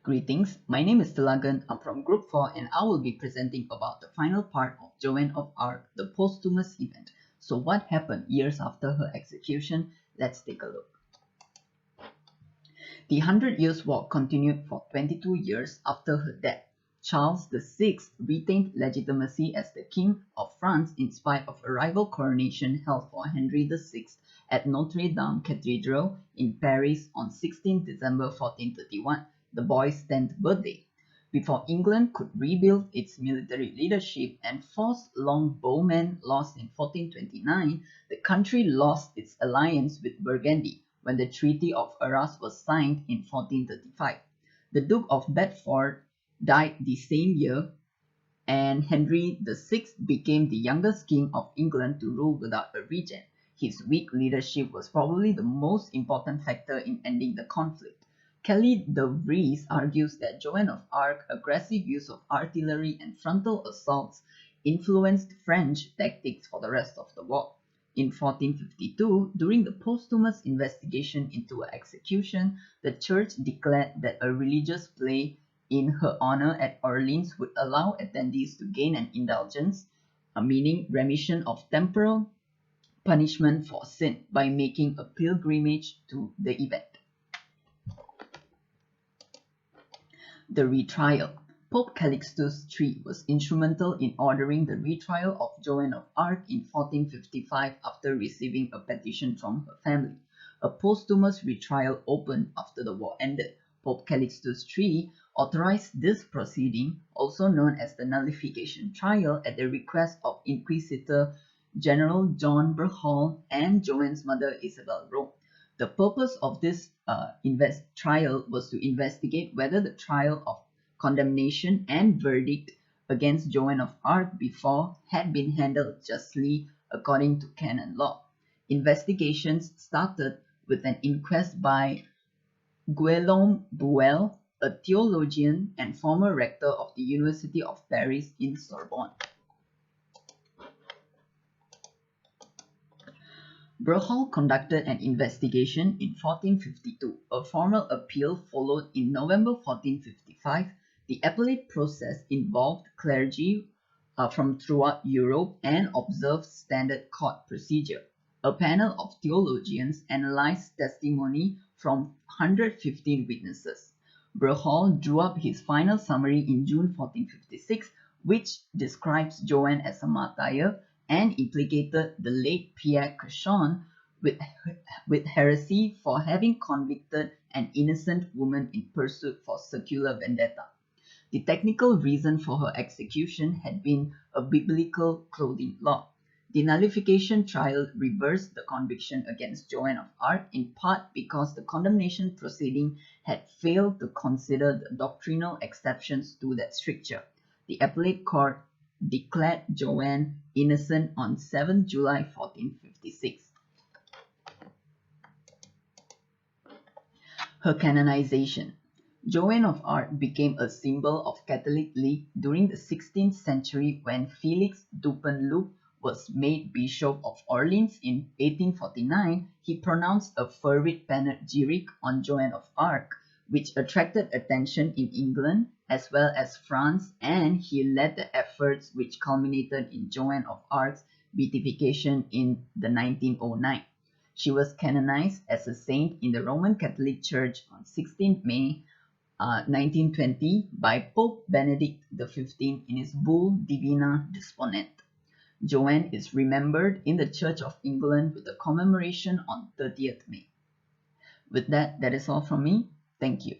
Greetings, my name is Tilaagan. I'm from Group 4 and I will be presenting about the final part of Joan of Arc, the posthumous event. So what happened years after her execution? Let's take a look. The Hundred Years' War continued for 22 years after her death. Charles VI retained legitimacy as the King of France in spite of a rival coronation held for Henry VI at Notre Dame Cathedral in Paris on 16 December 1431, the boy's 10th birthday. Before England could rebuild its military leadership and force longbowmen lost in 1429, the country lost its alliance with Burgundy when the Treaty of Arras was signed in 1435. The Duke of Bedford died the same year, and Henry VI became the youngest king of England to rule without a regent. His weak leadership was probably the most important factor in ending the conflict. Kelly de Vries argues that Joan of Arc's aggressive use of artillery and frontal assaults influenced French tactics for the rest of the war. In 1452, during the posthumous investigation into her execution, the church declared that a religious play in her honor at Orleans would allow attendees to gain an indulgence, meaning remission of temporal punishment for sin, by making a pilgrimage to the event. The retrial. Pope Calixtus III was instrumental in ordering the retrial of Joan of Arc in 1455 after receiving a petition from her family. A posthumous retrial opened after the war ended. Pope Calixtus III authorized this proceeding, also known as the nullification trial, at the request of Inquisitor General John Berhall and Joan's mother Isabel Rome. The purpose of this trial was to investigate whether the trial of condemnation and verdict against Joan of Arc before had been handled justly according to canon law. Investigations started with an inquest by Guillaume Buell, a theologian and former rector of the University of Paris in Sorbonne. Berhall conducted an investigation in 1452. A formal appeal followed in November 1455. The appellate process involved clergy from throughout Europe and observed standard court procedure. A panel of theologians analyzed testimony from 115 witnesses. Berhall drew up his final summary in June 1456, which describes Joan as a martyr and implicated the late Pierre Cauchon with heresy for having convicted an innocent woman in pursuit for secular vendetta. The technical reason for her execution had been a biblical clothing law. The nullification trial reversed the conviction against Joan of Arc in part because the condemnation proceeding had failed to consider the doctrinal exceptions to that stricture. The appellate court declared Joan innocent on 7 July 1456. Her canonization. Joan of Arc became a symbol of Catholic League during the 16th century when Felix Dupanloup was made Bishop of Orleans in 1849. He pronounced a fervid panegyric on Joan of Arc, which attracted attention in England as well as France, and he led the efforts which culminated in Joan of Arc's beatification in 1909. She was canonized as a saint in the Roman Catholic Church on 16 May 1920 by Pope Benedict XV in his bull Divina Disponent. Joan is remembered in the Church of England with a commemoration on 30th May. With that is all from me. Thank you.